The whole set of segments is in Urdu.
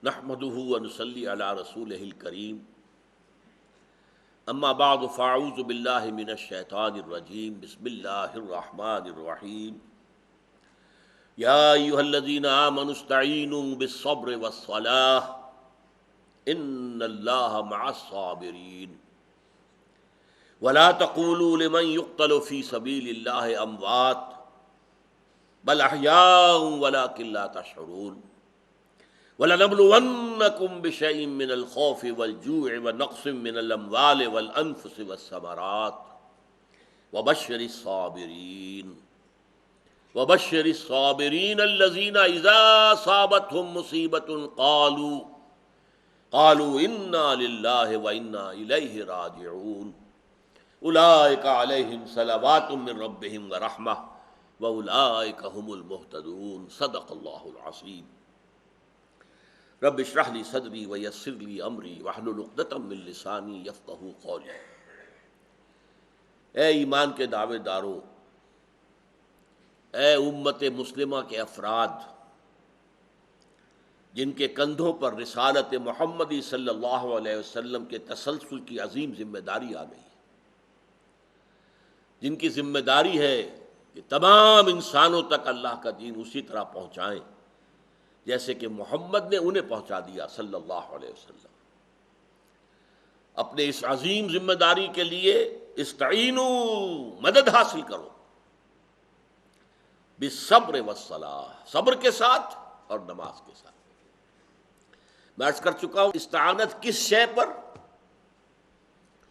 نحمده ونصلي على رسوله الكريم اما بعد فاعوذ بالله من الشیطان الرجیم بسم اللہ الرحمن الرحیم یا ایھا الذین آمنوا استعینوا بالصبر والصلاة ان اللہ مع الصابرین ولا تقولوا لمن يقتل في سبيل الله اموات بل احیاء ولكن لا تشعرون وَلَنَبْلُوَنَّكُمْ بِشَيْءٍ مِّنَ الْخَوْفِ وَالْجُوعِ وَنَقْصٍ مِّنَ الْأَمْوَالِ وَالْأَنفُسِ وَالثَّمَرَاتِ وَبَشِّرِ الصَّابِرِينَ الَّذِينَ إِذَا أَصَابَتْهُم مُّصِيبَةٌ قَالُوا إِنَّا لِلَّهِ وَإِنَّا إِلَيْهِ رَاجِعُونَ أُولَٰئِكَ عَلَيْهِمْ صَلَوَاتٌ مِّن رَّبِّهِمْ وَرَحْمَةٌ وَأُولَٰئِكَ هُمُ الْمُهْتَدُونَ صدق اللہ العظیم۔ رب اشرح لی صدری ویسر لی امری واحلل عقدۃ من لسانی یفقہوا قولی۔ اے ایمان کے دعوے دارو، اے امت مسلمہ کے افراد جن کے کندھوں پر رسالت محمدی صلی اللہ علیہ وسلم کے تسلسل کی عظیم ذمہ داری آ گئی، جن کی ذمہ داری ہے کہ تمام انسانوں تک اللہ کا دین اسی طرح پہنچائیں جیسے کہ محمد نے انہیں پہنچا دیا صلی اللہ علیہ وسلم۔ اپنے اس عظیم ذمہ داری کے لیے استعینوا، مدد حاصل کرو، بالصبر والصلاۃ، صبر کے ساتھ اور نماز کے ساتھ۔ میں عرض کر چکا ہوں استعانت کس شے پر؟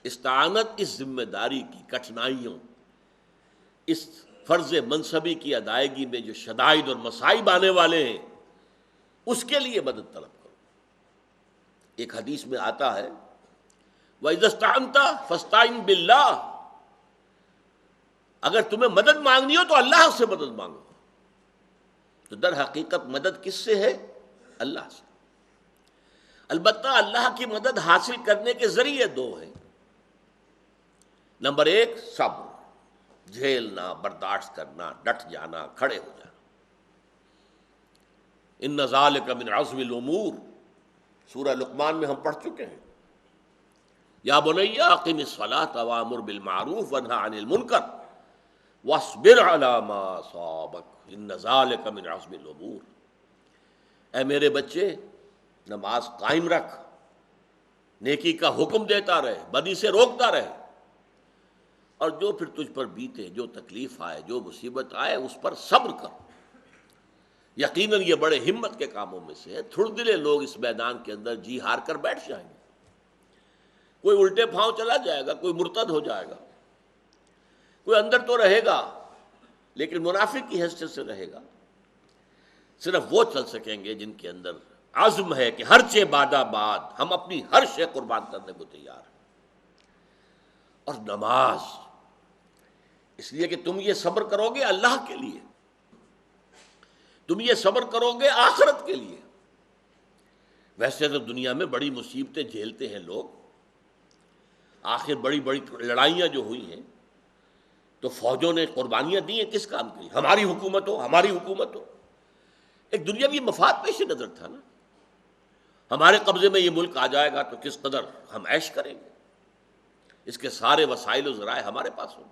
استعانت اس ذمہ داری کی کٹھنائیوں، اس فرض منصبی کی ادائیگی میں جو شدائد اور مصائب آنے والے ہیں اس کے لیے مدد طلب کرو۔ ایک حدیث میں آتا ہے وَإِذَا اسْتَعَنْتَ فَاسْتَعِنْ بِاللَّهِ، اگر تمہیں مدد مانگنی ہو تو اللہ سے مدد مانگو۔ تو در حقیقت مدد کس سے ہے؟ اللہ سے۔ البتہ اللہ کی مدد حاصل کرنے کے ذریعے دو ہیں۔ نمبر ایک صبر، جھیلنا، برداشت کرنا، ڈٹ جانا، کھڑے ہو جانا۔ ان ذالک من عزم الامور، سورہ لقمان میں ہم پڑھ چکے ہیں۔ یا بنی اقم الصلاۃ وامر بالمعروف وانھ عن المنکر واصبر علی ما اصابک ان ذالک من عزم الامور۔ اے میرے بچے، نماز قائم رکھ، نیکی کا حکم دیتا رہے، بدی سے روکتا رہے، اور جو پھر تجھ پر بیتے، جو تکلیف آئے، جو مصیبت آئے، اس پر صبر کر۔ یقیناً یہ بڑے ہمت کے کاموں میں سے ہے۔ تھڑدلے لوگ اس میدان کے اندر جی ہار کر بیٹھ جائیں گے، کوئی الٹے پھاؤں چلا جائے گا، کوئی مرتد ہو جائے گا، کوئی اندر تو رہے گا لیکن منافق کی حیثیت سے رہے گا۔ صرف وہ چل سکیں گے جن کے اندر عزم ہے کہ ہر چے بادہ باد، ہم اپنی ہر شے قربان کرنے کو تیار ہیں۔ اور نماز اس لیے کہ تم یہ صبر کرو گے اللہ کے لیے، تم یہ صبر کرو گے آخرت کے لیے۔ ویسے تو دنیا میں بڑی مصیبتیں جھیلتے ہیں لوگ، آخر بڑی بڑی لڑائیاں جو ہوئی ہیں تو فوجوں نے قربانیاں دی ہیں کس کام کی؟ ہماری حکومت ہو، ہماری حکومت ہو۔ ایک دنیاوی مفاد پیش نظر تھا نا، ہمارے قبضے میں یہ ملک آ جائے گا تو کس قدر ہم عیش کریں گے، اس کے سارے وسائل و ذرائع ہمارے پاس ہوں۔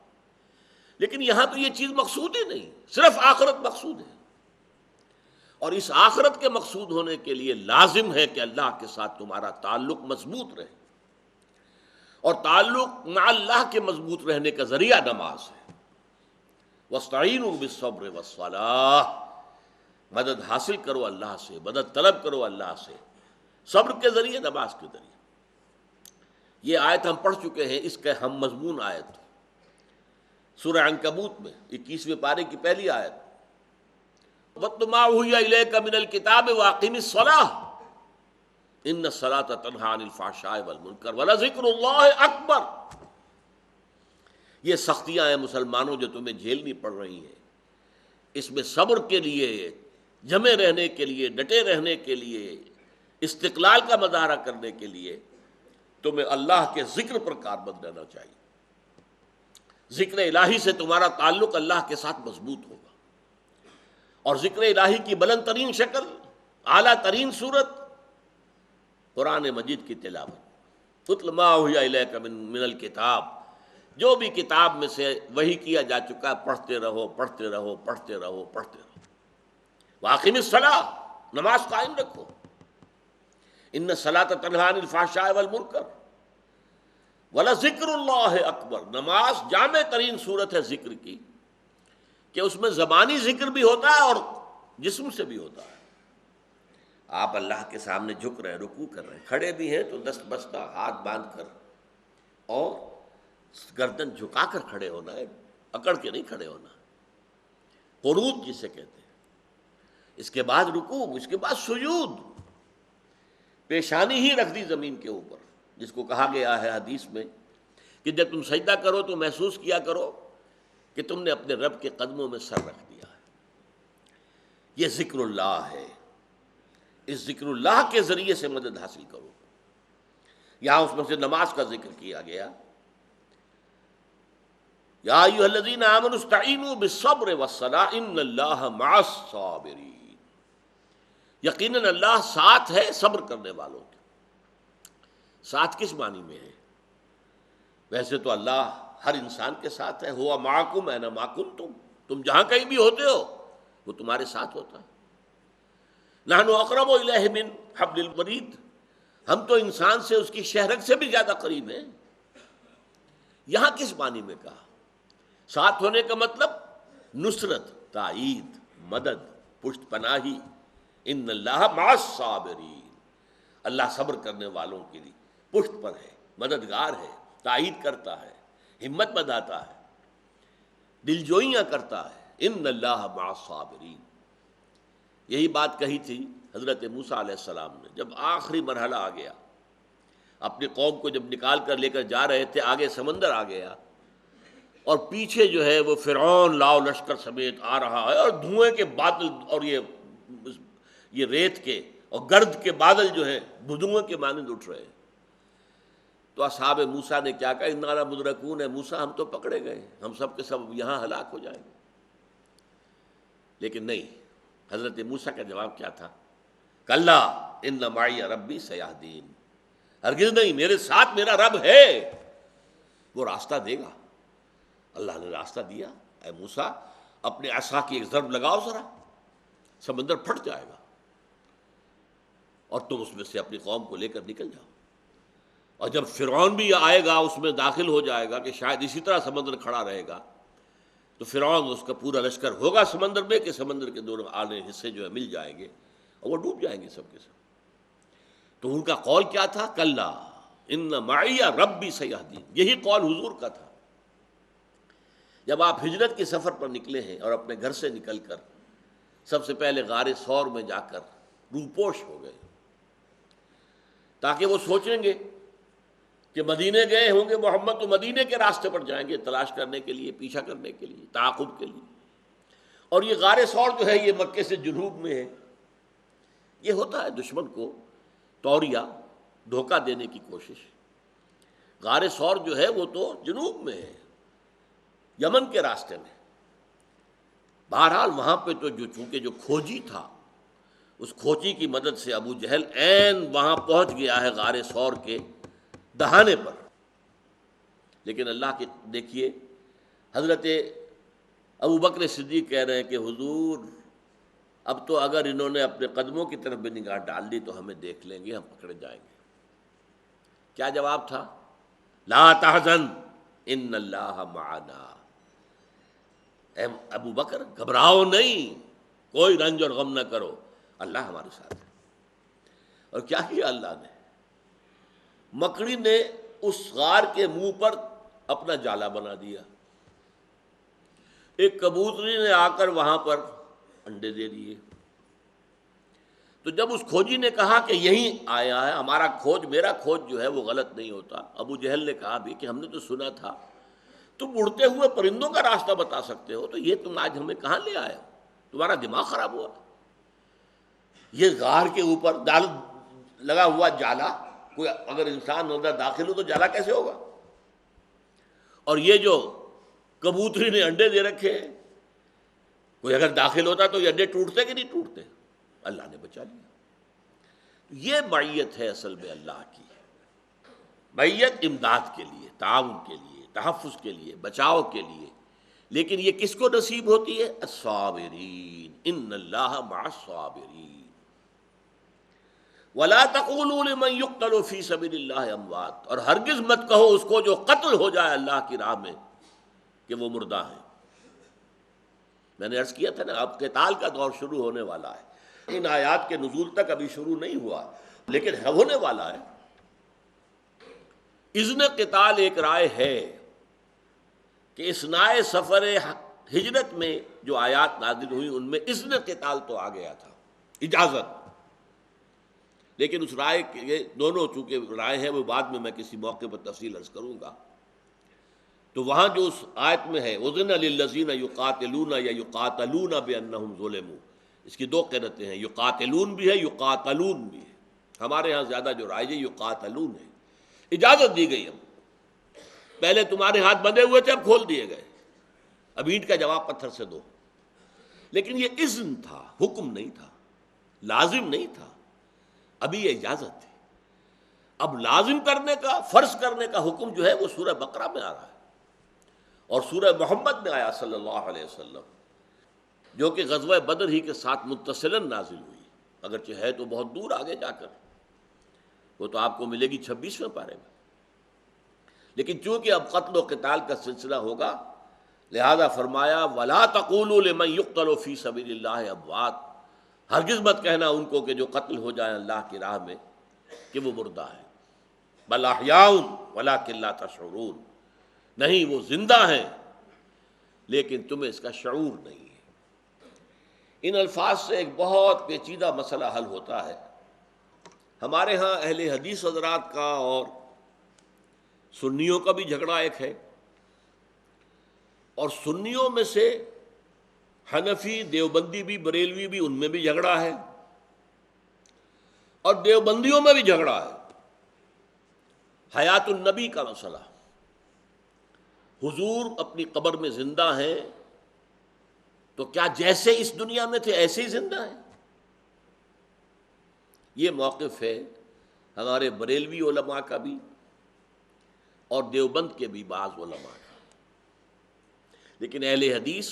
لیکن یہاں تو یہ چیز مقصود ہی نہیں، صرف آخرت مقصود ہے۔ اور اس آخرت کے مقصود ہونے کے لیے لازم ہے کہ اللہ کے ساتھ تمہارا تعلق مضبوط رہے، اور تعلق مع اللہ کے مضبوط رہنے کا ذریعہ نماز ہے۔ وَاسْتَعِینُوا بِالصَّبْرِ وَالصَّلَاةِ، مدد حاصل کرو اللہ سے، مدد طلب کرو اللہ سے، صبر کے ذریعے، نماز کے ذریعے۔ یہ آیت ہم پڑھ چکے ہیں، اس کا ہم مضمون آیت سورہ عنکبوت میں 21ویں پارے کی پہلی آیت، وَاتْلُ مَا أُوحِیَ إِلَيْکَ مِنَ الْکِتَابِ وَأَقِمِ الصَّلَاةَ إِنَّ الصَّلَاةَ تَنْہَىٰ عَنِ الْفَحْشَاءِ وَالْمُنکَرِ وَلَذِکْرُ اللَّہِ أَکْبَرُ۔ یہ سختیاں ہیں مسلمانوں جو تمہیں جھیلنی پڑ رہی ہیں، اس میں صبر کے لیے، جمے رہنے کے لیے، ڈٹے رہنے کے لیے، استقلال کا مظاہرہ کرنے کے لیے تمہیں اللہ کے ذکر پر کاربند رہنا چاہیے۔ ذکر الہی سے تمہارا تعلق اللہ کے ساتھ مضبوط ہوگا، اور ذکر الہی کی بلند ترین شکل، اعلیٰ ترین صورت قرآن مجید کی تلاوت، اتل ما اوحی الیک من الکتاب، جو بھی کتاب میں سے وحی کیا جا چکا ہے پڑھتے رہو پڑھتے رہو پڑھتے رہو پڑھتے رہو۔ واقم الصلاۃ، نماز قائم رکھو، ان الصلاۃ تنہی عن الفحشاء والمنکر ولذکر اللہ اکبر۔ نماز جامع ترین صورت ہے ذکر کی، کہ اس میں زبانی ذکر بھی ہوتا ہے اور جسم سے بھی ہوتا ہے۔ آپ اللہ کے سامنے جھک رہے ہیں، رکوع کر رہے ہیں، کھڑے بھی ہیں تو دست بستہ ہاتھ باندھ کر اور گردن جھکا کر کھڑے ہونا ہے، اکڑ کے نہیں کھڑے ہونا، قنوت جسے کہتے ہیں۔ اس کے بعد رکوع، اس کے بعد سجود، پیشانی ہی رکھ دی زمین کے اوپر، جس کو کہا گیا ہے حدیث میں کہ جب تم سجدہ کرو تو محسوس کیا کرو کہ تم نے اپنے رب کے قدموں میں سر رکھ دیا ہے۔ یہ ذکر اللہ ہے، اس ذکر اللہ کے ذریعے سے مدد حاصل کرو۔ یہاں اس میں سے نماز کا ذکر کیا گیا، یا ایھا الذین آمنوا استعینوا بالصبر والصلاۃ ان اللہ مع الصابرین۔ یقیناً اللہ ساتھ ہے صبر کرنے والوں کے۔ ساتھ کس معنی میں ہے؟ ویسے تو اللہ ہر انسان کے ساتھ ہے، ہوا معکم اینما کنتم، تم جہاں کہیں بھی ہوتے ہو وہ تمہارے ساتھ ہوتا ہے۔ نحن اقرب الیہ من حبل الورید، ہم تو انسان سے اس کی شہرگ سے بھی زیادہ قریب ہیں۔ یہاں کس معنی میں کہا؟ ساتھ ہونے کا مطلب نصرت، تائید، مدد، پشت پناہی۔ ان اللہ مع الصابرین، اللہ صبر کرنے والوں کے لیے پشت پر ہے، مددگار ہے، تائید کرتا ہے، ہمت بندھاتا ہے، دلجوئیاں کرتا ہے۔ ان اللہ مع الصابرین، یہی بات کہی تھی حضرت موسیٰ علیہ السلام نے جب آخری مرحلہ آ گیا، اپنی قوم کو جب نکال کر لے کر جا رہے تھے، آگے سمندر آ گیا اور پیچھے جو ہے وہ فرعون لاؤ لشکر سمیت آ رہا ہے، اور دھوئیں کے بادل اور یہ ریت کے اور گرد کے بادل جو ہیں بدوؤں کے مانند اٹھ رہے ہیں۔ تو اصحاب موسیٰ نے کیا کہا، انا لمدرکون، ہے موسیٰ ہم تو پکڑے گئے، ہم سب کے سب یہاں ہلاک ہو جائیں گے۔ لیکن نہیں، حضرت موسیٰ کا جواب کیا تھا؟ کلا ان معی ربی سیہدین، ہرگز نہیں، میرے ساتھ میرا رب ہے، وہ راستہ دے گا۔ اللہ نے راستہ دیا۔ اے موسیٰ اپنے عصا کی ایک ضرب لگاؤ ذرا، سمندر پھٹ جائے گا اور تم اس میں سے اپنی قوم کو لے کر نکل جاؤ۔ اور جب فرعون بھی آئے گا، اس میں داخل ہو جائے گا کہ شاید اسی طرح سمندر کھڑا رہے گا، تو فرعون اس کا پورا لشکر ہوگا سمندر میں کہ سمندر کے دونوں آنے حصے جو ہے مل جائیں گے اور وہ ڈوب جائیں گے سب کے سب۔ تو ان کا قول کیا تھا؟ کلا ان معی ربی سیہدین، یہی قول حضور کا تھا جب آپ ہجرت کے سفر پر نکلے ہیں اور اپنے گھر سے نکل کر سب سے پہلے غار ثور میں جا کر روپوش ہو گئے، تاکہ وہ سوچیں گے کہ مدینے گئے ہوں گے محمد تو مدینے کے راستے پر جائیں گے تلاش کرنے کے لیے، پیچھا کرنے کے لیے، تعاقب کے لیے۔ اور یہ غار ثور جو ہے یہ مکے سے جنوب میں ہے۔ یہ ہوتا ہے دشمن کو توریہ، دھوکہ دینے کی کوشش۔ غار ثور جو ہے وہ تو جنوب میں ہے، یمن کے راستے میں۔ بہرحال وہاں پہ تو چونکہ جو کھوجی تھا، اس کھوجی کی مدد سے ابو جہل عین وہاں پہنچ گیا ہے غار ثور کے دہانے پر۔ لیکن اللہ کے دیکھیے، حضرت ابو بکر صدیق کہہ رہے ہیں کہ حضور اب تو اگر انہوں نے اپنے قدموں کی طرف بھی نگاہ ڈال دی تو ہمیں دیکھ لیں گے، ہم پکڑے جائیں گے۔ کیا جواب تھا؟ لا تحزن ان اللہ معنا، اے ابو بکر گھبراؤ نہیں، کوئی رنج اور غم نہ کرو، اللہ ہمارے ساتھ ہے۔ اور کیا کیا اللہ نے؟ مکڑی نے اس غار کے منہ پر اپنا جالا بنا دیا، ایک کبوتری نے آ کر وہاں پر انڈے دے دیے۔ تو جب اس کھوجی نے کہا کہ یہیں آیا ہے ہمارا کھوج، میرا کھوج جو ہے وہ غلط نہیں ہوتا، ابو جہل نے کہا بھی کہ ہم نے تو سنا تھا تم اڑتے ہوئے پرندوں کا راستہ بتا سکتے ہو، تو یہ تم آج ہمیں کہاں لے آئے ہو؟ تمہارا دماغ خراب ہوا؟ یہ غار کے اوپر لگا ہوا جالا، کوئی اگر انسان اندر داخل ہو تو جالا کیسے ہوگا؟ اور یہ جو کبوتری نے انڈے دے رکھے ہیں، کوئی اگر داخل ہوتا تو یہ انڈے ٹوٹتے کہ نہیں ٹوٹتے؟ اللہ نے بچا لیا۔ یہ معیت ہے اصل میں اللہ کی، معیت امداد کے لیے، تعاون کے لیے، تحفظ کے لیے، بچاؤ کے لیے، لیکن یہ کس کو نصیب ہوتی ہے؟ الصابرین، ان اللہ مع الصابرین۔ ولا تقولوا لمن يقتل في سبيل الله اموات، اور ہرگز مت کہو اس کو جو قتل ہو جائے اللہ کی راہ میں کہ وہ مردہ ہیں۔ میں نے عرض کیا تھا نا، اب قتال کا دور شروع ہونے والا ہے، ان آیات کے نزول تک ابھی شروع نہیں ہوا لیکن ہونے والا ہے۔ اذن قتال ایک رائے ہے کہ اثناء سفر ہجرت میں جو آیات نازل ہوئی ان میں اذن قتال تو آ گیا تھا، اجازت، لیکن اس رائے کے دونوں چونکہ رائے ہے وہ بعد میں کسی موقع پر تفصیل عرض کروں گا۔ تو وہاں جو اس آیت میں ہے اذن للذین یقاتلون یا یقاتلون بانہم ظلموا، اس کی دو قرأتیں ہیں، یقاتلون بھی ہے یقاتلون بھی ہے، ہمارے ہاں زیادہ جو رائج ہے یقاتلون ہے۔ اجازت دی گئی، اب پہلے تمہارے ہاتھ بندھے ہوئے تھے اب کھول دیے گئے، اب اینٹ کا جواب پتھر سے دو، لیکن یہ اذن تھا، حکم نہیں تھا، لازم نہیں تھا، ابھی یہ اجازت تھی۔ اب لازم کرنے کا، فرض کرنے کا حکم جو ہے وہ سورہ بقرہ میں آ رہا ہے اور سورہ محمد میں آیا صلی اللہ علیہ وسلم، جو کہ غزوہ بدر ہی کے ساتھ متصلاً نازل ہوئی، اگرچہ ہے تو بہت دور آگے جا کر، وہ تو آپ کو ملے گی 26ویں پارے میں، لیکن چونکہ اب قتل و قتال کا سلسلہ ہوگا لہذا فرمایا وَلَا تَقُولُوا لِمَن يُقْتَلُ فِي سَبِيلِ اللَّهِ اموات، ہرگز مت کہنا ان کو کہ جو قتل ہو جائیں اللہ کی راہ میں کہ وہ مردہ ہے، بل احیاء ولکن لا تشعرون، نہیں وہ زندہ ہیں لیکن تمہیں اس کا شعور نہیں ہے۔ ان الفاظ سے ایک بہت پیچیدہ مسئلہ حل ہوتا ہے۔ ہمارے ہاں اہل حدیث حضرات کا اور سنیوں کا بھی جھگڑا ایک ہے، اور سنیوں میں سے حنفی، دیوبندی بھی، بریلوی بھی، ان میں بھی جھگڑا ہے، اور دیوبندیوں میں بھی جھگڑا ہے۔ حیات النبی کا مسئلہ، حضور اپنی قبر میں زندہ ہیں تو کیا جیسے اس دنیا میں تھے ایسے ہی زندہ ہیں؟ یہ موقف ہے ہمارے بریلوی علماء کا بھی اور دیوبند کے بھی بعض علماء کا، لیکن اہل حدیث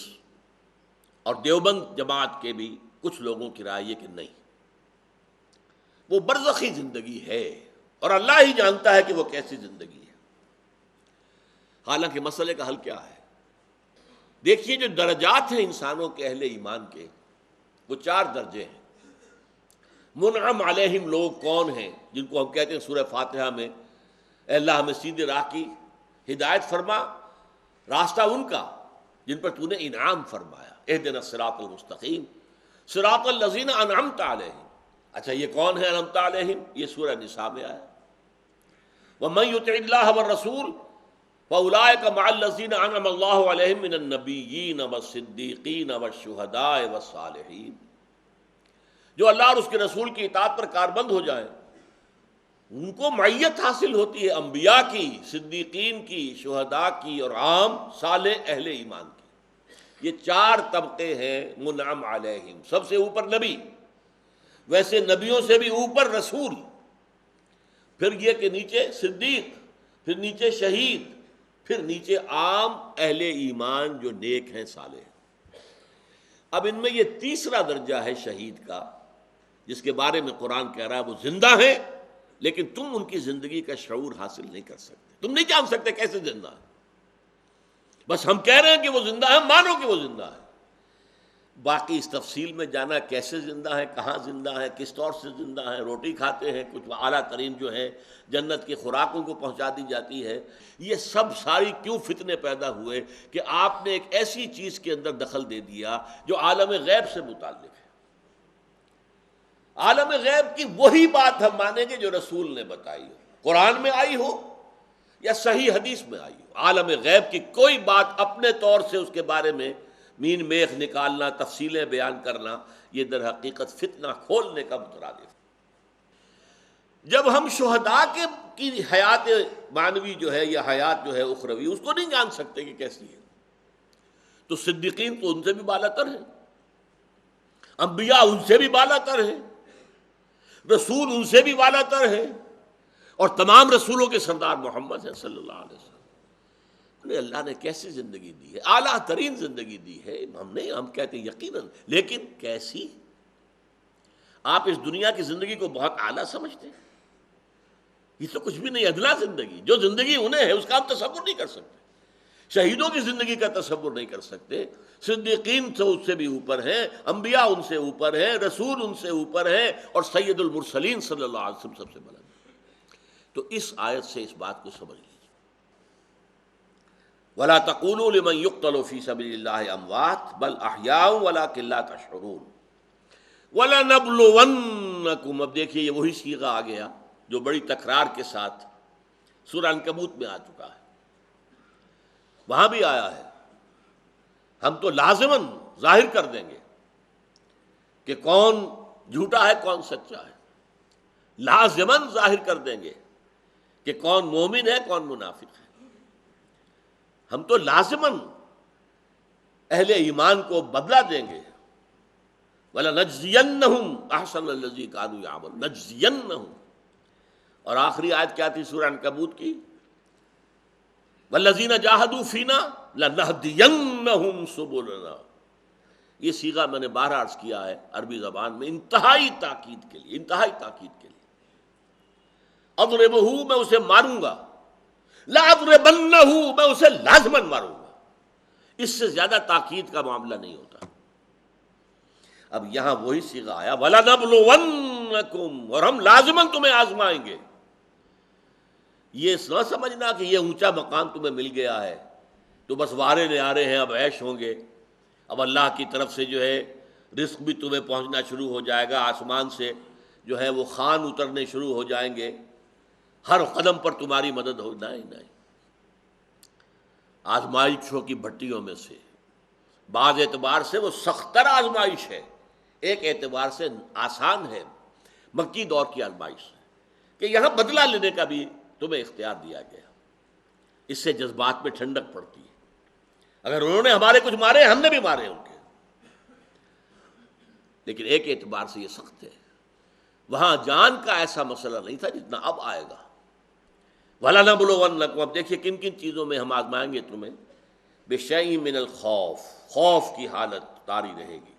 اور دیوبند جماعت کے بھی کچھ لوگوں کی رائے یہ کہ نہیں، وہ برزخی زندگی ہے اور اللہ ہی جانتا ہے کہ وہ کیسی زندگی ہے۔ حالانکہ مسئلے کا حل کیا ہے؟ دیکھیے جو درجات ہیں انسانوں کے اہل ایمان کے، وہ 4 درجے ہیں۔ منعم علیہم لوگ کون ہیں؟ جن کو ہم کہتے ہیں سورہ فاتحہ میں اے اللہ ہمیں سیدھے راہ کی ہدایت فرما، راستہ ان کا جن پر تو نے انعام فرمایا، اہدنا الصراط المستقیم صراط الذین انعمت علیہم۔ اچھا یہ کون ہے انعمت علیہم؟ یہ سورہ نساء میں آیا، ومن یطع اللہ والرسول فاولئک مع الذین انعم اللہ علیہم من النبیین والصدیقین والشہداء والصالحین۔ جو اللہ اور اس کے رسول کی اطاعت پر کاربند ہو جائیں ان کو معیت حاصل ہوتی ہے انبیاء کی، صدیقین کی، شہداء کی اور عام صالح اہل ایمان کی۔ یہ 4 طبقے ہیں منعم علیہم۔ سب سے اوپر نبی، ویسے نبیوں سے بھی اوپر رسول، پھر یہ کہ نیچے صدیق، پھر نیچے شہید، پھر نیچے عام اہل ایمان جو نیک ہیں، صالح۔ اب ان میں یہ تیسرا درجہ ہے شہید کا، جس کے بارے میں قرآن کہہ رہا ہے وہ زندہ ہے لیکن تم ان کی زندگی کا شعور حاصل نہیں کر سکتے، تم نہیں جان سکتے کیسے زندہ ہے، بس ہم کہہ رہے ہیں کہ وہ زندہ ہے، مانو کہ وہ زندہ ہے، باقی اس تفصیل میں جانا کیسے زندہ ہے، کہاں زندہ ہے، کس طور سے زندہ ہے، روٹی کھاتے ہیں، کچھ اعلیٰ ترین جو ہے جنت کی خوراکوں کو پہنچا دی جاتی ہے، یہ سب ساری کیوں فتنے پیدا ہوئے کہ آپ نے ایک ایسی چیز کے اندر دخل دے دیا جو عالم غیب سے متعلق ہے۔ عالم غیب کی وہی بات ہم مانیں گے جو رسول نے بتائی ہو، قرآن میں آئی ہو یا صحیح حدیث میں آئی ہو۔ عالم غیب کی کوئی بات اپنے طور سے اس کے بارے میں مین میخ نکالنا، تفصیلیں بیان کرنا، یہ در حقیقت فتنہ کھولنے کا مترادف۔ جب ہم شہداء کی حیات معنوی جو ہے یا حیات جو ہے اخروی اس کو نہیں جان سکتے کہ کیسی ہے، تو صدیقین تو ان سے بھی بالا تر ہیں، انبیاء ان سے بھی بالا تر ہیں، رسول ان سے بھی والا تر ہے، اور تمام رسولوں کے سردار محمد ہیں صلی اللہ علیہ وسلم۔ انہیں اللہ نے کیسی زندگی دی ہے، اعلیٰ ترین زندگی دی ہے۔ ہم کہتے ہیں یقیناً، لیکن کیسی؟ آپ اس دنیا کی زندگی کو بہت اعلیٰ سمجھتے ہیں؟ یہ تو کچھ بھی نہیں، ادنا زندگی، جو زندگی انہیں ہے اس کا ہم تصور نہیں کر سکتے۔ شہیدوں کی زندگی کا تصور نہیں کر سکتے، صدیقین تو اس سے بھی اوپر ہیں، انبیاء ان سے اوپر ہیں، رسول ان سے اوپر ہیں، اور سید المرسلین صلی اللہ علیہ وسلم سب سے بلند۔ تو اس آیت سے اس بات کو سمجھ لیجیے، وَلَا تَقُولُوا لِمَنْ يُقْتَلُ فِي سَبِيلِ اللَّهِ أَمْوَاتٌ بَلْ أَحْيَاءٌ وَلَٰكِن لَّا تَشْعُرُونَ وَلَنَبْلُوَنَّكُمْ۔ اب دیکھیے یہ وہی صیغہ آ گیا جو بڑی تکرار کے ساتھ سورہ عنکبوت میں آ چکا ہے، وہاں بھی آیا ہے۔ ہم تو لازماً ظاہر کر دیں گے کہ کون جھوٹا ہے کون سچا ہے، لازماً ظاہر کر دیں گے کہ کون مومن ہے کون منافق ہے۔ ہم تو لازماً اہل ایمان کو بدلہ دیں گے، وَلَنَجْزِيَنَّهُمْ أَحْسَنَ الَّذِي كَانُوا يَعْمَلُونَ، نَجْزِيَنَّهُمْ۔ اور آخری آیت کیا تھی سورہ عنکبوت کی؟ وَالَّذِينَ جَاهَدُوا فِينَا لَنَهْدِيَنَّهُمْ سُبُلَنَا۔ یہ صیغہ میں نے بار عرض کیا ہے عربی زبان میں انتہائی تاکید کے لیے، انتہائی تاکید کے لیے۔ اضربہ، میں اسے ماروں گا، لأضربنہ، میں اسے لازماً ماروں گا۔ اس سے زیادہ تاکید کا معاملہ نہیں ہوتا۔ اب یہاں وہی صیغہ آیا، وَلَنَبْلُوَنَّكُمْ، اور ہم لازماً تمہیں آزمائیں گے۔ یہ نہ سمجھنا کہ یہ اونچا مقام تمہیں مل گیا ہے تو بس وارے نعارے ہیں، اب عیش ہوں گے، اب اللہ کی طرف سے جو ہے رزق بھی تمہیں پہنچنا شروع ہو جائے گا، آسمان سے جو ہے وہ خوان اترنے شروع ہو جائیں گے، ہر قدم پر تمہاری مدد ہو۔ نہیں نہیں، آزمائشوں کی بھٹیوں میں سے بعض اعتبار سے وہ سختر آزمائش ہے، ایک اعتبار سے آسان ہے، مکی دور کی آزمائش ہے کہ یہاں بدلہ لینے کا بھی تمہیں اختیار دیا گیا۔ اس سے جذبات میں ٹھنڈک پڑتی ہے، اگر انہوں نے ہمارے کچھ مارے ہم نے بھی مارے ان کے، لیکن ایک اعتبار سے یہ سخت ہے۔ وہاں جان کا ایسا مسئلہ نہیں تھا جتنا اب آئے گا۔ وَلَنَبْلُوَنَّكُمْ، اب دیکھیے کن کن چیزوں میں ہم آزمائیں گے تمہیں، بِشَيْءٍ مِّنَ الْخَوْفِ، خوف کی حالت طاری رہے گی۔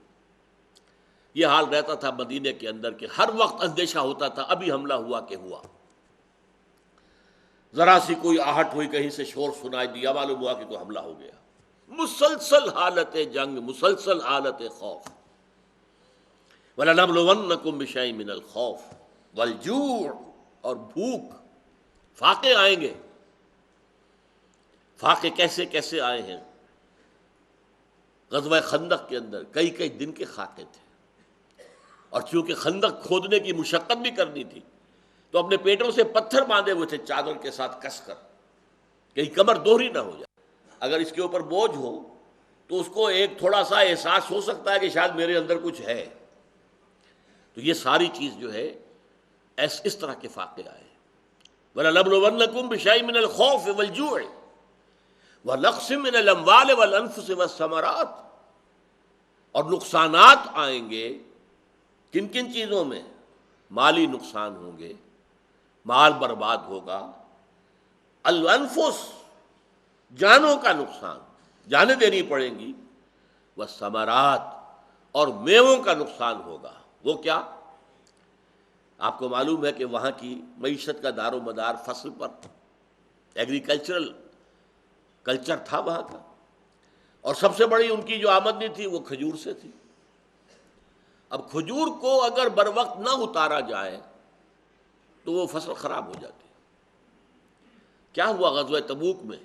یہ حال رہتا تھا مدینے کے اندر کہ ہر وقت اندیشہ ہوتا تھا ابھی حملہ ہوا کہ ہوا، ذرا سی کوئی آہٹ ہوئی، کہیں سے شور سنائی دیا، معلوم ہوا کہ کوئی حملہ ہو گیا۔ مسلسل حالت جنگ، مسلسل حالت خوف۔ وَلَنَبْلُوَنَّكُمْ بِشَيْءٍ مِّنَ الْخَوْفِ وَالْجُوعِ، اور بھوک، فاقے آئیں گے۔ فاقے کیسے کیسے آئے ہیں؟ غزوہ خندق کے اندر کئی کئی دن کے خاکے تھے، اور چونکہ خندق کھودنے کی مشقت بھی کرنی تھی تو اپنے پیٹوں سے پتھر باندھے ہوئے تھے چادر کے ساتھ کس کر، کہیں کمر دوہری نہ ہو جائے۔ اگر اس کے اوپر بوجھ ہو تو اس کو ایک تھوڑا سا احساس ہو سکتا ہے کہ شاید میرے اندر کچھ ہے۔ تو یہ ساری چیز جو ہے اس طرح کے فاقے آئے۔ وَلَنَبْلُوَنَّكُمْ بِشَيْءٍ مِّنَ الْخَوْفِ وَالْجُوعِ وَنَقْصٍ مِّنَ الْأَمْوَالِ وَالْأَنفُسِ وَالثَّمَرَاتِ، اور نقصانات آئیں گے کن کن چیزوں میں؟ مالی نقصان ہوں گے، مال برباد ہوگا، الانفس، جانوں کا نقصان، جانیں دینی پڑیں گی، والثمرات، اور میووں کا نقصان ہوگا۔ وہ کیا؟ آپ کو معلوم ہے کہ وہاں کی معیشت کا دار و مدار فصل پر، ایگریکلچرل کلچر تھا وہاں کا، اور سب سے بڑی ان کی جو آمدنی تھی وہ کھجور سے تھی۔ اب کھجور کو اگر بر وقت نہ اتارا جائے تو وہ فصل خراب ہو جاتی۔ کیا ہوا غزوہ تبوک میں؟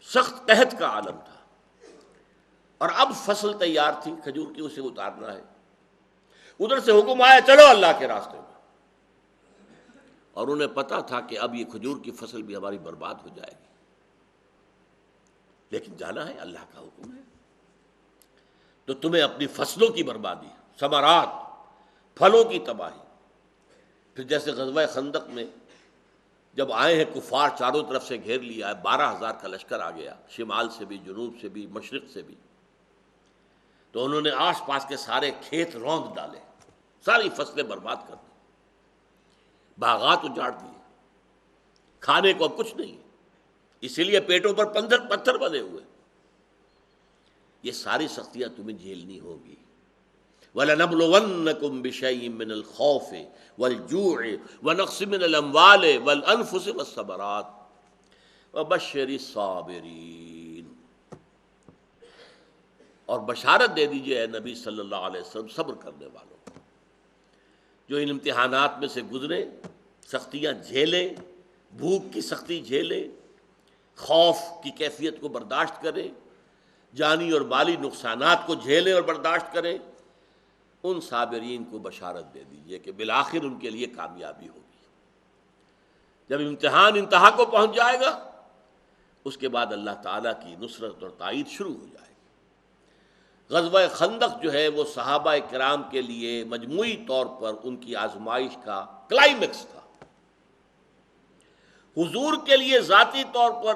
سخت قحط کا عالم تھا، اور اب فصل تیار تھی کھجور کی، اسے اتارنا ہے۔ ادھر سے حکم آیا چلو اللہ کے راستے میں، اور انہیں پتا تھا کہ اب یہ کھجور کی فصل بھی ہماری برباد ہو جائے گی، لیکن جانا ہے، اللہ کا حکم ہے۔ تو تمہیں اپنی فصلوں کی بربادی، ثمرات، پھلوں کی تباہی۔ پھر جیسے غزوہ خندق میں جب آئے ہیں کفار، چاروں طرف سے گھیر لیا ہے، 12,000 کا لشکر آ گیا، شمال سے بھی، جنوب سے بھی، مشرق سے بھی، تو انہوں نے آس پاس کے سارے کھیت روند ڈالے، ساری فصلیں برباد کر دی، باغات اجاڑ دیے، کھانے کو اب کچھ نہیں ہے، اسی لیے پیٹوں پر پتھر بندھے ہوئے۔ یہ ساری سختیاں تمہیں جھیلنی ہوگی۔ وَلَنَبْلُوَنَّكُمْ بِشَيْءٍ مِّنَ الْخَوْفِ وَالْجُوعِ وَنَقْصٍ مِّنَ الْأَمْوَالِ وَالْأَنفُسِ وَالثَّمَرَاتِ وَبَشِّرِ الصَّابِرِينَ، اور بشارت دے دیجئے اے نبی صلی اللہ علیہ وسلم صبر کرنے والوں کو، جو ان امتحانات میں سے گزرے، سختیاں جھیلیں، بھوک کی سختی جھیلیں، خوف کی کیفیت کو برداشت کریں، جانی اور مالی نقصانات کو جھیلیں اور برداشت کریں، ان صابرین کو بشارت دے دیجئے کہ بالآخر ان کے لیے کامیابی ہوگی۔ جب امتحان انتہا کو پہنچ جائے گا، اس کے بعد اللہ تعالیٰ کی نصرت اور تائید شروع ہو جائے گی۔ غزوہ خندق جو ہے وہ صحابہ کرام کے لیے مجموعی طور پر ان کی آزمائش کا کلائمیکس تھا۔ حضور کے لیے ذاتی طور پر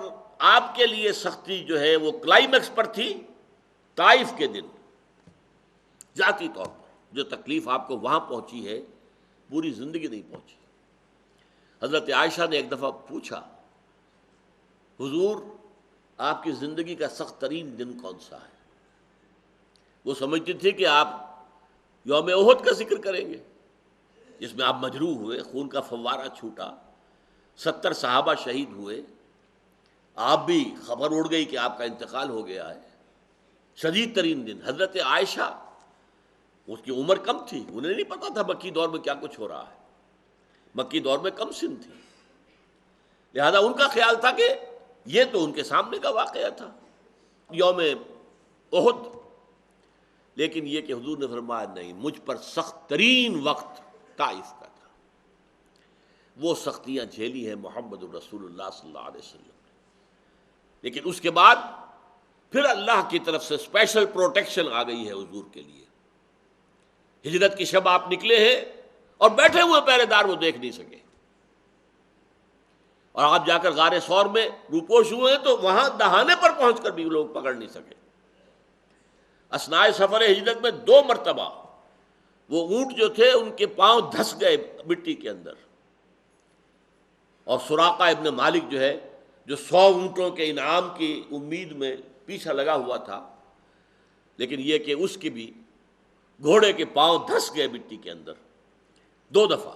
آپ کے لیے سختی جو ہے وہ کلائمیکس پر تھی طائف کے دن، ذاتی طور پر جو تکلیف آپ کو وہاں پہنچی ہے پوری زندگی نہیں پہنچی۔ حضرت عائشہ نے ایک دفعہ پوچھا، حضور آپ کی زندگی کا سخت ترین دن کون سا ہے؟ وہ سمجھتی تھی کہ آپ یوم احد کا ذکر کریں گے، جس میں آپ مجروح ہوئے، خون کا فوارہ چھوٹا، 70 صحابہ شہید ہوئے، آپ بھی خبر اڑ گئی کہ آپ کا انتقال ہو گیا ہے، شدید ترین دن۔ حضرت عائشہ، اس کی عمر کم تھی، انہیں نہیں پتا تھا مکی دور میں کیا کچھ ہو رہا ہے، مکی دور میں کم سن تھی، لہذا ان کا خیال تھا کہ یہ تو ان کے سامنے کا واقعہ تھا یوم احد، لیکن یہ کہ حضور نے فرمایا نہیں، مجھ پر سخت ترین وقت طائف کا تھا۔ وہ سختیاں جھیلی ہیں محمد الرسول اللہ صلی اللہ علیہ وسلم نے، لیکن اس کے بعد پھر اللہ کی طرف سے اسپیشل پروٹیکشن آ گئی ہے حضور کے لیے۔ ہجرت کی شب آپ نکلے ہیں اور بیٹھے ہوئے پہرے دار وہ دیکھ نہیں سکے، اور آپ جا کر غار ثور میں روپوش ہوئے ہیں تو وہاں دہانے پر پہنچ کر بھی لوگ پکڑ نہیں سکے۔ اثناء سفر ہجرت میں 2 مرتبہ وہ اونٹ جو تھے ان کے پاؤں دھس گئے مٹی کے اندر، اور سراقہ ابن مالک جو ہے، جو 100 اونٹوں کے انعام کی امید میں پیچھے لگا ہوا تھا، لیکن یہ کہ اس کی بھی گھوڑے کے پاؤں دھس گئے مٹی کے اندر 2 دفعہ،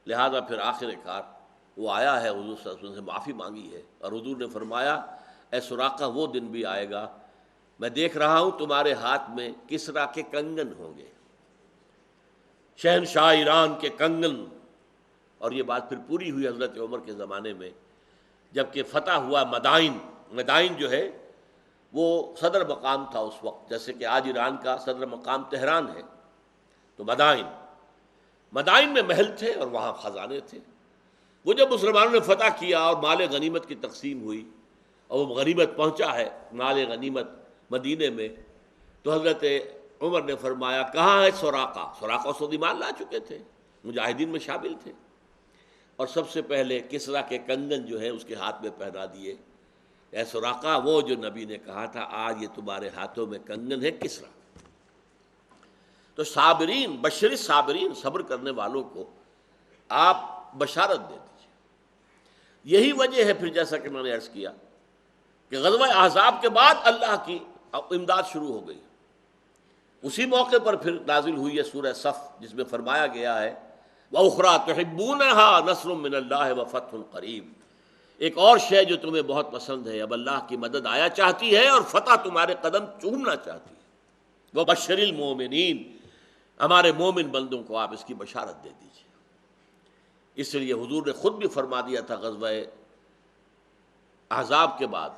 لہذا پھر آخر کار وہ آیا ہے، حضور صلی اللہ علیہ وسلم سے معافی مانگی ہے، اور حضور نے فرمایا اے سراقہ وہ دن بھی آئے گا، میں دیکھ رہا ہوں تمہارے ہاتھ میں کسریٰ کے کنگن ہوں گے، شہنشاہ ایران کے کنگن۔ اور یہ بات پھر پوری ہوئی حضرت عمر کے زمانے میں، جبکہ فتح ہوا مدائن جو ہے وہ صدر مقام تھا اس وقت، جیسے کہ آج ایران کا صدر مقام تہران ہے، تو مدائن میں محل تھے اور وہاں خزانے تھے۔ وہ جب مسلمانوں نے فتح کیا اور مال غنیمت کی تقسیم ہوئی اور وہ غنیمت پہنچا ہے مال غنیمت مدینے میں، تو حضرت عمر نے فرمایا کہاں ہے سراقہ اس وقت ایمان لا چکے تھے، مجاہدین میں شامل تھے، اور سب سے پہلے کسریٰ کے کنگن جو ہے اس کے ہاتھ میں پہنا دیے، اے سراقہ وہ جو نبی نے کہا تھا آج یہ تمہارے ہاتھوں میں کنگن ہے کسریٰ۔ تو صابرین، بشر صابرین، صبر کرنے والوں کو آپ بشارت دے دیجیے۔ یہی وجہ ہے پھر جیسا کہ میں نے عرض کیا کہ غزوہ احزاب کے بعد اللہ کی امداد شروع ہو گئی، اسی موقع پر پھر نازل ہوئی ہے سورہ صف، جس میں فرمایا گیا ہے وَأُخْرَىٰ تُحِبُّونَهَا نَصْرٌ مِّنَ اللَّهِ وَفَتْحٌ قَرِيبٌ، ایک اور شے جو تمہیں بہت پسند ہے، اب اللہ کی مدد آیا چاہتی ہے اور فتح تمہارے قدم چومنا چاہتی ہے۔ وَبَشِّرِ الْمُؤْمِنِينَ، ہمارے مومن بندوں کو آپ اس کی بشارت دے دیجیے۔ اس لیے حضور نے خود بھی فرما دیا تھا غزوہ احزاب کے بعد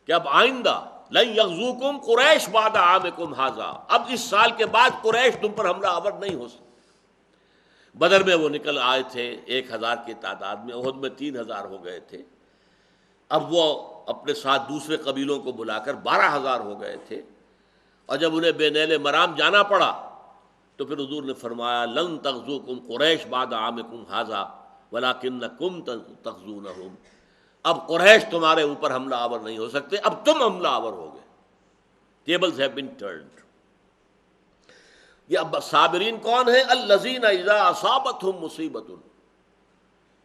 کہ اب آئندہ لن یغزوکم قریش بعد عامکم ھذا، اب اس سال کے بعد قریش تم پر حملہ آور نہیں ہو سکتا۔ بدر میں وہ نکل آئے تھے 1000 کی تعداد میں، احد میں 3000 ہو گئے تھے، اب وہ اپنے ساتھ دوسرے قبیلوں کو بلا کر 12000 ہو گئے تھے، اور جب انہیں بے نیل مرام جانا پڑا تو پھر حضور نے فرمایا لن تغزوکم قریش بعد عامکم ھذا ولکنکم تغزونہم، اب قریش تمہارے اوپر حملہ آور نہیں ہو سکتے، اب تم حملہ آور ہو گئے۔ Tables have been turned. یہ اب صابرین کون ہیں؟ الذین اذا اصابتہم مصیبۃ،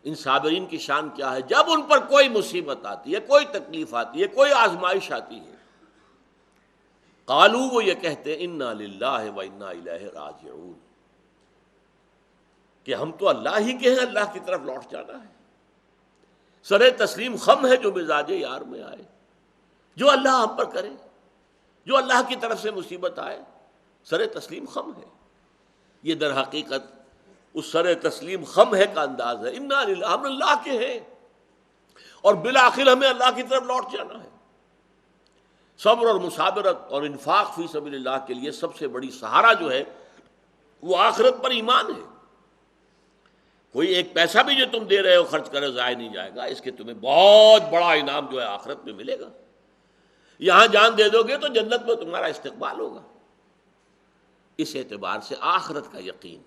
ان صابرین کی شان کیا ہے؟ جب ان پر کوئی مصیبت آتی ہے، کوئی تکلیف آتی ہے، کوئی آزمائش آتی ہے، قالوا، وہ یہ کہتے ہیں انا للہ و انا الیہ راجعون، کہ ہم تو اللہ ہی کے ہیں، اللہ کی طرف لوٹ جانا ہے۔ سر تسلیم خم ہے جو مزاج یار میں آئے، جو اللہ ہم پر کرے، جو اللہ کی طرف سے مصیبت آئے، سر تسلیم خم ہے۔ یہ در حقیقت اس سر تسلیم خم ہے کا انداز ہے، انا للہ، ہم اللہ کے ہیں اور بالآخر ہمیں اللہ کی طرف لوٹ جانا ہے۔ صبر اور مصابرت اور انفاق فی سبیل اللہ کے لیے سب سے بڑی سہارا جو ہے وہ آخرت پر ایمان ہے۔ کوئی ایک پیسہ بھی جو تم دے رہے ہو خرچ کرے ضائع نہیں جائے گا، اس کے تمہیں بہت بڑا انعام جو ہے آخرت میں ملے گا۔ یہاں جان دے دو گے تو جنت میں تمہارا استقبال ہوگا۔ اس اعتبار سے آخرت کا یقین۔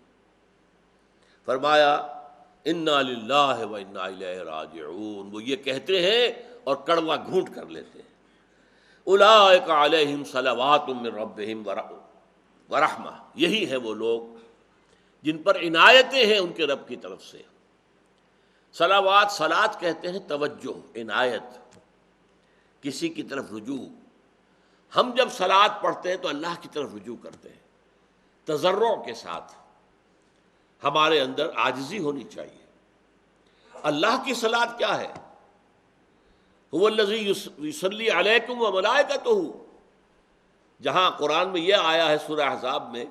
فرمایا انا للہ و انا الیہ راجعون، وہ یہ کہتے ہیں اور کڑوا گھونٹ کر لیتے ہیں۔ اولئک علیہم صلوات من ربہم ورحمہ، یہی ہیں وہ لوگ جن پر عنایتیں ہیں ان کے رب کی طرف سے۔ صلوات، صلات کہتے ہیں توجہ، عنایت، کسی کی طرف رجوع۔ ہم جب صلات پڑھتے ہیں تو اللہ کی طرف رجوع کرتے ہیں تضرع کے ساتھ، ہمارے اندر عاجزی ہونی چاہیے۔ اللہ کی صلات کیا ہے؟ هو الذی یصلی علیکم وملائکتہ، جہاں قرآن میں یہ آیا ہے سورہ احزاب میں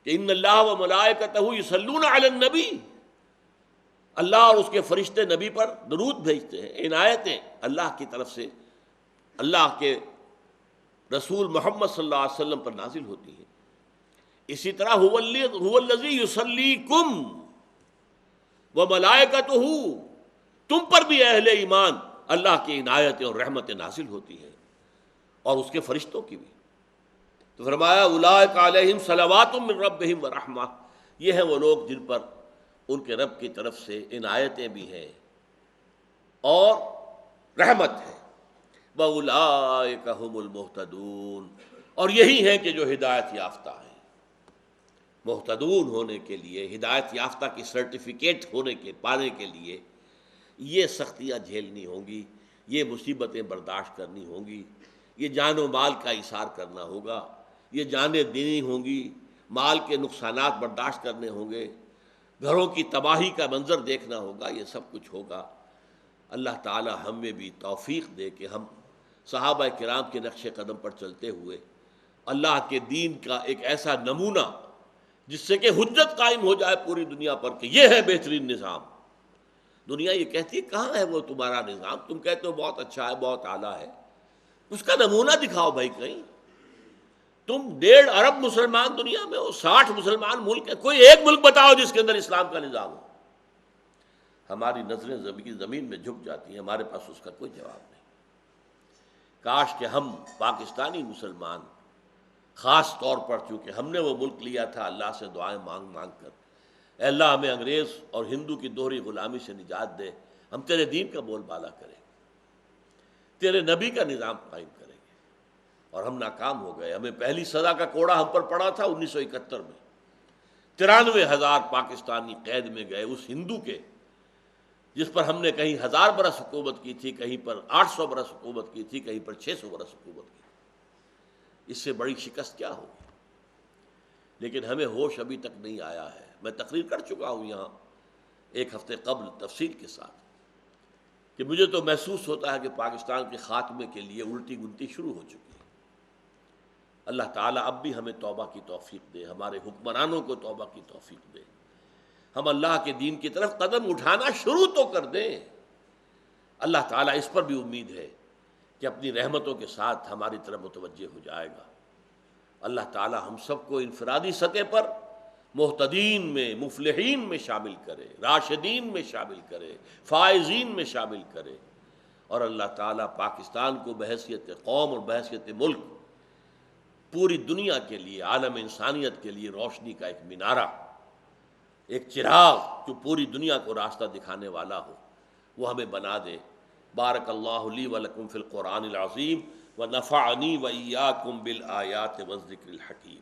کہ ان اللہ وملائکتہ یصلون علی النبی، اللہ اور اس کے فرشتے نبی پر درود بھیجتے ہیں۔ عنایتیں اللہ کی طرف سے اللہ کے رسول محمد صلی اللہ علیہ وسلم پر نازل ہوتی ہیں۔ اسی طرح هو الذی یصلیکم وملائکتہ، تم پر بھی اہل ایمان اللہ کی عنایتیں اور رحمتیں نازل ہوتی ہیں، اور اس کے فرشتوں کی بھی۔ تو فرمایا اولئک علیہم صلوات من ربہم ورحمہ، یہ ہیں وہ لوگ جن پر ان کے رب کی طرف سے عنایتیں بھی ہیں اور رحمت ہے۔ وَأُولَٰئِكَ هُمُ الْمُهْتَدُونَ، اور یہی ہیں کہ جو ہدایت یافتہ ہیں۔ مہتدون ہونے کے لیے، ہدایت یافتہ کی سرٹیفکیٹ پانے کے لیے یہ سختیاں جھیلنی ہوں گی، یہ مصیبتیں برداشت کرنی ہوں گی، یہ جان و مال کا اثار کرنا ہوگا، یہ جانیں دینی ہوں گی، مال کے نقصانات برداشت کرنے ہوں گے، گھروں کی تباہی کا منظر دیکھنا ہوگا، یہ سب کچھ ہوگا۔ اللہ تعالی ہمیں بھی توفیق دے کہ ہم صحابہ کرام کے نقش قدم پر چلتے ہوئے اللہ کے دین کا ایک ایسا نمونہ جس سے کہ حجت قائم ہو جائے پوری دنیا پر کہ یہ ہے بہترین نظام۔ دنیا یہ کہتی ہے کہاں ہے وہ تمہارا نظام، تم کہتے ہو بہت اچھا ہے، بہت اعلیٰ ہے، اس کا نمونہ دکھاؤ بھائی کہیں۔ تم 1.5 ارب مسلمان دنیا میں ہو، 60 مسلمان ملک ہے، کوئی ایک ملک بتاؤ جس کے اندر اسلام کا نظام ہو۔ ہماری نظریں زمین میں جھک جاتی ہیں، ہمارے پاس اس کا کوئی جواب نہیں۔ کاش کہ ہم پاکستانی مسلمان خاص طور پر، چونکہ ہم نے وہ ملک لیا تھا اللہ سے دعائیں مانگ مانگ کر، اے اللہ ہمیں انگریز اور ہندو کی دوہری غلامی سے نجات دے، ہم تیرے دین کا بول بالا کریں گے، تیرے نبی کا نظام قائم کریں گے، اور ہم ناکام ہو گئے۔ ہمیں پہلی سزا کا کوڑا ہم پر پڑا تھا 1971 میں، 93,000 پاکستانی قید میں گئے اس ہندو کے جس پر ہم نے کہیں 1000 برس حکومت کی تھی، کہیں پر 800 برس حکومت کی تھی، کہیں پر 600 برس حکومت کی تھی۔ اس سے بڑی شکست کیا ہوگی؟ لیکن ہمیں ہوش ابھی تک نہیں آیا ہے۔ میں تقریر کر چکا ہوں یہاں 1 ہفتے قبل تفصیل کے ساتھ کہ مجھے تو محسوس ہوتا ہے کہ پاکستان کے خاتمے کے لیے الٹی گنتی شروع ہو چکی ہے۔ اللہ تعالیٰ اب بھی ہمیں توبہ کی توفیق دے، ہمارے حکمرانوں کو توبہ کی توفیق دے، ہم اللہ کے دین کی طرف قدم اٹھانا شروع تو کر دیں۔ اللہ تعالیٰ اس پر بھی امید ہے کہ اپنی رحمتوں کے ساتھ ہماری طرف متوجہ ہو جائے گا۔ اللہ تعالیٰ ہم سب کو انفرادی سطح پر مہتدین میں، مفلحین میں شامل کرے، راشدین میں شامل کرے، فائزین میں شامل کرے، اور اللہ تعالیٰ پاکستان کو بحیثیت قوم اور بحیثیت ملک پوری دنیا کے لیے، عالم انسانیت کے لیے روشنی کا ایک مینارہ، ایک چراغ جو پوری دنیا کو راستہ دکھانے والا ہو، وہ ہمیں بنا دے۔ بارک اللہ لی ولکم فی القرآن العظیم ونفعنی وإیاکم بالآیات والذکر الحکیم۔